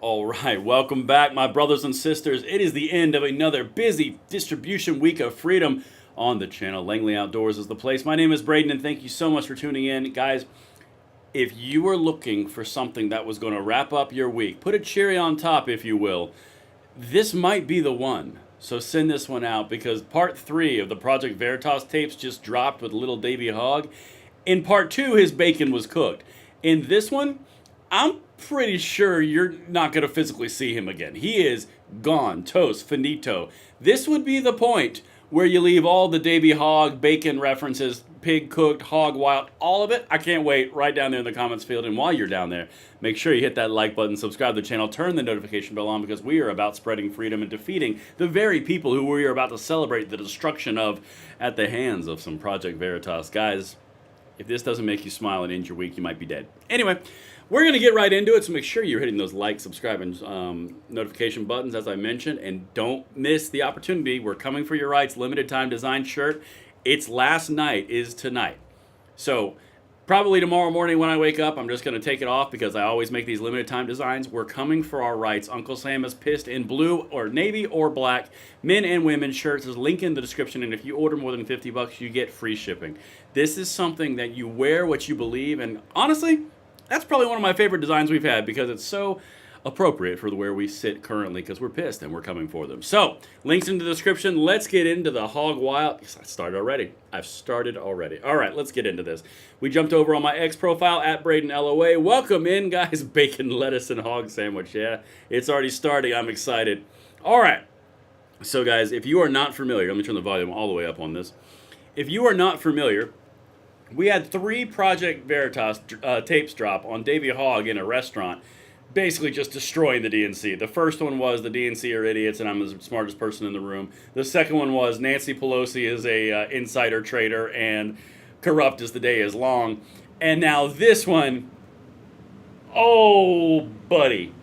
All right, welcome back, my brothers and sisters. It is the end of another busy distribution week of freedom on the channel. Langley Outdoors is the place. My name is Braden, and thank you so much for tuning in. Guys, if you were looking for something that was going to wrap up your week, put a cherry on top, if you will, this might be the one. So send this one out because part 3 of the Project Veritas tapes just dropped with little Davey Hogg. In part 2, his bacon was cooked. In this one, I'm pretty sure you're not going to physically see him again. He is gone, toast, finito. This would be the point where you leave all the Davey Hogg bacon references, pig cooked, hog wild, all of it. I can't wait. Right down there in the comments field. And while you're down there, make sure you hit that like button, subscribe to the channel, turn the notification bell on because we are about spreading freedom and defeating the very people who we are about to celebrate the destruction of at the hands of some Project Veritas. Guys, if this doesn't make you smile and end your week, you might be dead. Anyway, we're going to get right into it, so make sure you're hitting those like, subscribe, and notification buttons, as I mentioned, and don't miss the opportunity. We're coming for your rights, limited time design shirt. Its last night is tonight. So probably tomorrow morning when I wake up, I'm just going to take it off because I always make these limited time designs. We're coming for our rights. Uncle Sam is pissed in blue or navy or black, men and women shirts. There's a link in the description, and if you order more than $50, you get free shipping. This is something that you wear what you believe, and honestly, that's probably one of my favorite designs we've had because it's so appropriate for where we sit currently because we're pissed and we're coming for them. So, links in the description. Let's get into the hog wild. I've started already. All right, let's get into this. We jumped over on my X profile at Braden LOA. Welcome in, guys. Bacon, lettuce, and hog sandwich. Yeah, it's already starting. I'm excited. All right. So, guys, if you are not familiar, let me turn the volume all the way up on this. If you are not familiar, we had 3 Project Veritas tapes drop on Davey Hogg in a restaurant, basically just destroying the DNC. The first one was the DNC are idiots and I'm the smartest person in the room. The second one was Nancy Pelosi is a insider trader and corrupt as the day is long. And now this one, oh, buddy.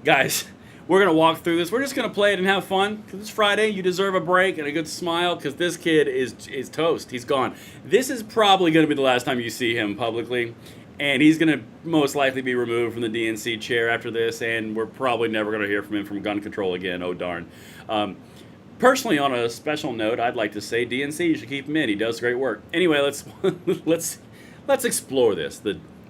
Guys, we're going to walk through this. We're just going to play it and have fun because it's Friday. You deserve a break and a good smile because this kid is toast. He's gone. This is probably going to be the last time you see him publicly. And he's going to most likely be removed from the DNC chair after this. And we're probably never going to hear from him from gun control again. Oh, darn. Personally, on a special note, I'd like to say DNC, you should keep him in. He does great work. Anyway, let's explore this.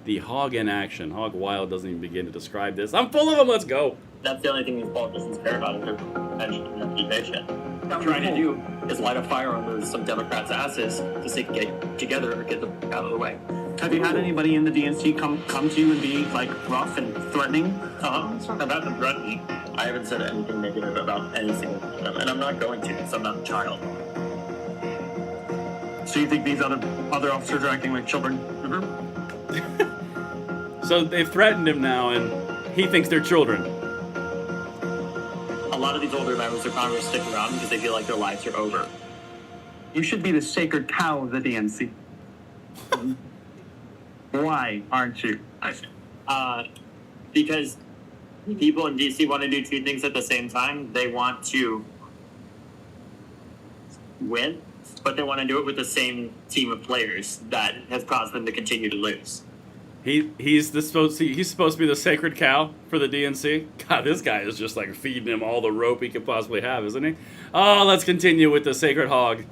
The hog in action. Hog wild doesn't even begin to describe this. I'm full of them. Let's go. That's the only thing these politicians care about in their prevention and reputation. What I'm trying to do is light a fire under some Democrats' asses so they can get together or get them out of the way. Have you had anybody in the DNC come to you and be like rough and threatening? It's not about them threatening. I haven't said anything negative about any single one of them, and I'm not going to because I'm not a child. So you think these other officers are acting like children? So they've threatened him now, and he thinks they're children. A lot of these older members of Congress stick around because they feel like their lives are over. You should be the sacred cow of the DNC. Why aren't you? Because people in DC want to do 2 things at the same time. They want to win, but they want to do it with the same team of players that has caused them to continue to lose. He's supposed to be the sacred cow for the DNC. God, this guy is just like feeding him all the rope he could possibly have, isn't he? Oh, let's continue with the sacred hog.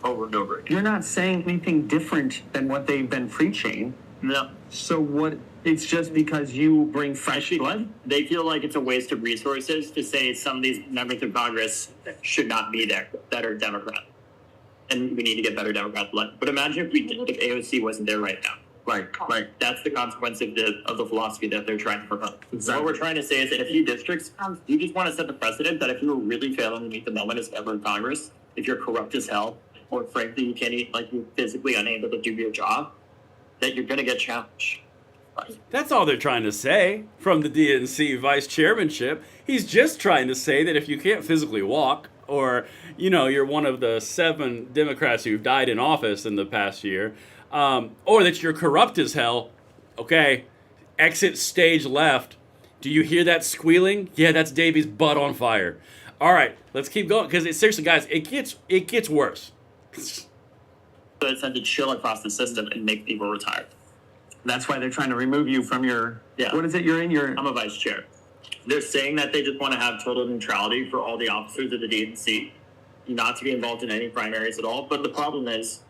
Over and over again. You're not saying anything different than what they've been preaching. No. So what? It's just because you bring fresh blood? They feel like it's a waste of resources to say some of these members of Congress should not be there that are Democrat. And we need to get better Democrat blood. But imagine if AOC wasn't there right now. Right. That's the consequence of the philosophy that they're trying to promote. Exactly. What we're trying to say is that in a few districts, you just want to set the precedent that if you're really failing to meet the moment as ever in Congress, if you're corrupt as hell, or frankly you can't you're physically unable to do your job, that you're going to get challenged. That's all they're trying to say from the DNC vice chairmanship. He's just trying to say that if you can't physically walk, or you're one of the 7 Democrats who've died in office in the past year, or that you're corrupt as hell, okay, exit stage left. Do you hear that squealing? Yeah, that's Davey's butt on fire. All right, let's keep going because seriously, guys, it gets worse. So it's time to chill across the system and make people retire. That's why they're trying to remove you from your... Yeah. What is it you're in? I'm a vice chair. They're saying that they just want to have total neutrality for all the officers of the DNC, not to be involved in any primaries at all. But the problem is,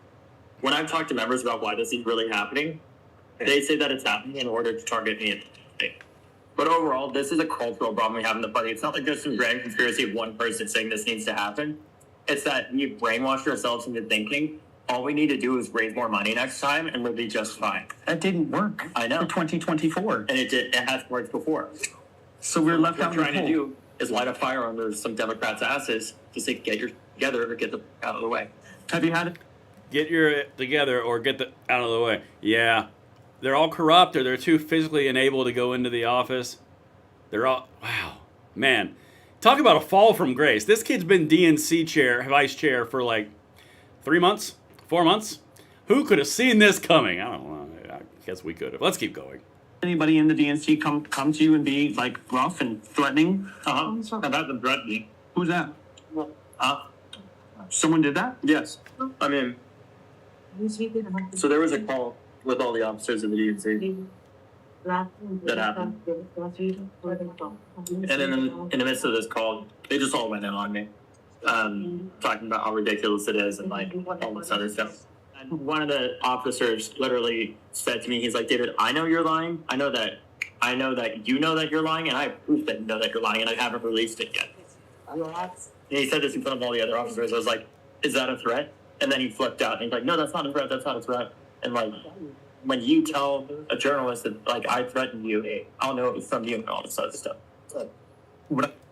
when I've talked to members about why this is really happening, they say that it's happening in order to target me. But overall, this is a cultural problem we have in the party. It's not like there's some grand conspiracy of one person saying this needs to happen. It's that we've brainwashed ourselves into thinking all we need to do is raise more money next time and we'll be just fine. That didn't work. I know. For 2024. And it has worked before. So we're left out What we're in the trying to cold. do is light a fire under some Democrats' asses to say, get your together or get the out of the way. Have you had it? Get your together or get the out of the way. Yeah. They're all corrupt or they're too physically unable to go into the office. They're all, wow. Man. Talk about a fall from grace. This kid's been DNC vice chair for like 3 months, 4 months. Who could have seen this coming? I don't know. I guess we could have. Let's keep going. Anybody in the DNC come to you and be like rough and threatening? About the threatening. Who's that? Uh, Someone did that? yes. I mean, so there was a call with all the officers of the DNC that happened. And in the midst of this call, they just all went in on me, talking about how ridiculous it is and like all this other stuff. And one of the officers literally said to me, he's like, David, I know you're lying. I know that you know that you're lying, and I have proof that you know that you're lying, and I haven't released it yet. And he said this in front of all the other officers. I was like, is that a threat? And then he flipped out and he's like, no, that's not a threat. That's not a threat. And like, when you tell a journalist that like I threatened you, I'll know it was from you and all this other stuff.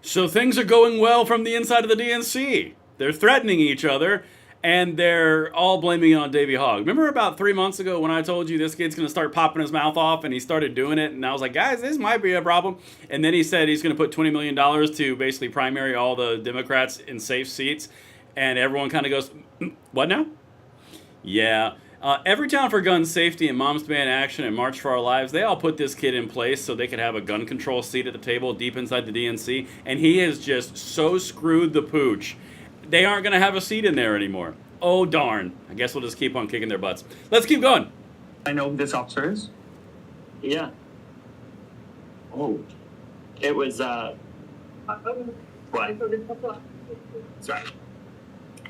So things are going well from the inside of the DNC. They're threatening each other, and they're all blaming it on Davey Hogg. Remember about 3 months ago when I told you this kid's going to start popping his mouth off, and he started doing it, and I was like, guys, this might be a problem. And then he said he's going to put $20 million to basically primary all the Democrats in safe seats, and everyone kind of goes, what now? Yeah. Everytown for Gun Safety and Moms Demand Action and March for Our Lives, they all put this kid in place so they could have a gun control seat at the table deep inside the DNC, and he has just so screwed the pooch. They aren't going to have a seat in there anymore. Oh, darn. I guess we'll just keep on kicking their butts. Let's keep going. I know who this officer is. Yeah. Oh. It was, what? Sorry.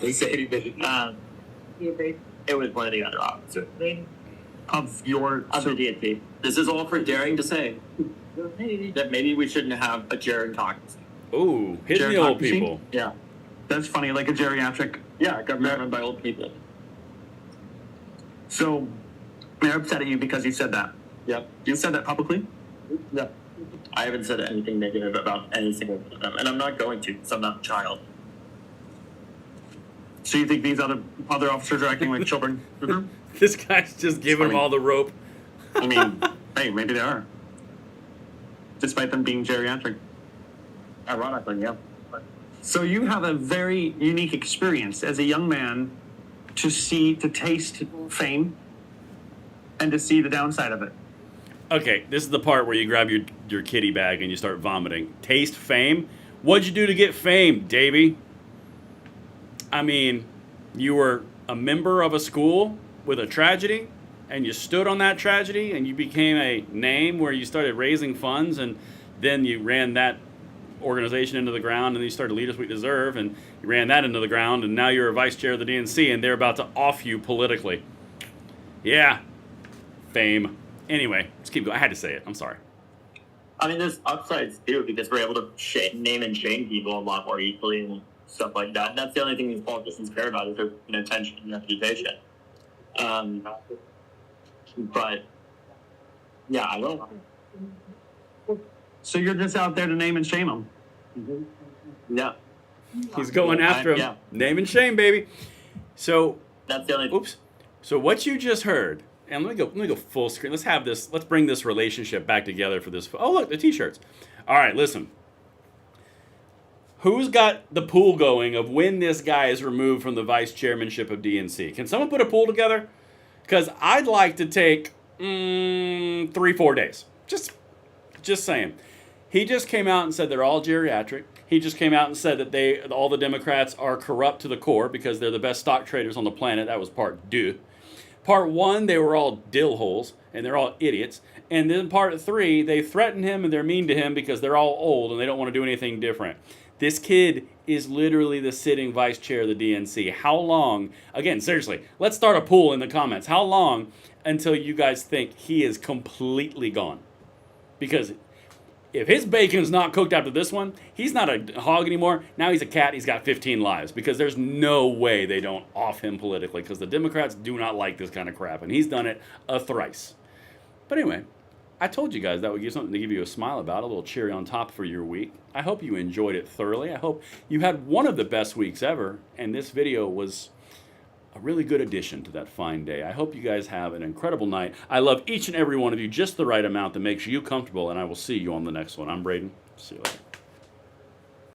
They say anything. It was one of the other officers. Of your... Of the DNC. This is all for daring to say that maybe we shouldn't have a gerontocracy. Ooh, hitting the old Gerontocracy? people. Yeah. That's funny, like a geriatric. Yeah, government run by old people. So they're upset at you because you said that. Yep. You said that publicly? No. I haven't said anything negative about any single one of them, and I'm not going to, because I'm not a child. So you think these other officers are acting like children? This guy's just giving them all the rope. I mean, hey, maybe they are. Despite them being geriatric. Ironically, yeah. So you have a very unique experience as a young man to taste fame and to see the downside of it. Okay, this is the part where you grab your kitty bag and you start vomiting. Taste fame? What'd you do to get fame, Davey? I mean, you were a member of a school with a tragedy, and you stood on that tragedy, and you became a name where you started raising funds, and then you ran that organization into the ground, and then you started Leaders We Deserve, and you ran that into the ground, and now you're a vice chair of the DNC, and they're about to off you politically. Yeah. Fame. Anyway, let's keep going. I had to say it. I'm sorry. I mean, there's upsides too, because we're able to name and shame people a lot more equally and stuff like that. And that's the only thing these politicians care about is their attention and reputation. But yeah, I will. So you're just out there to name and shame them. Yeah. He's going after him. Yeah. Name and shame, baby. So, That's the only. oops. So what you just heard, and let me go full screen. Let's bring this relationship back together for this. Oh, look, the t-shirts. All right, listen. Who's got the pool going of when this guy is removed from the vice chairmanship of DNC? Can someone put a pool together? Because I'd like to take 3-4 days. Just saying. He just came out and said they're all geriatric. He just came out and said that all the Democrats are corrupt to the core because they're the best stock traders on the planet. That was part 2. Part 1, they were all dill holes, and they're all idiots. And then Part 3, they threaten him and they're mean to him because they're all old and they don't want to do anything different. This kid is literally the sitting vice chair of the DNC. How long, again, seriously, let's start a poll in the comments. How long until you guys think he is completely gone? Because if his bacon's not cooked after this one, he's not a hog anymore. Now he's a cat. He's got 15 lives. Because there's no way they don't off him politically. Because the Democrats do not like this kind of crap. And he's done it a thrice. But anyway, I told you guys that would give something to give you a smile about. A little cherry on top for your week. I hope you enjoyed it thoroughly. I hope you had one of the best weeks ever. And this video was a really good addition to that fine day. I hope you guys have an incredible night. I love each and every one of you just the right amount that makes you comfortable, and I will see you on the next one. I'm Braden. See you later.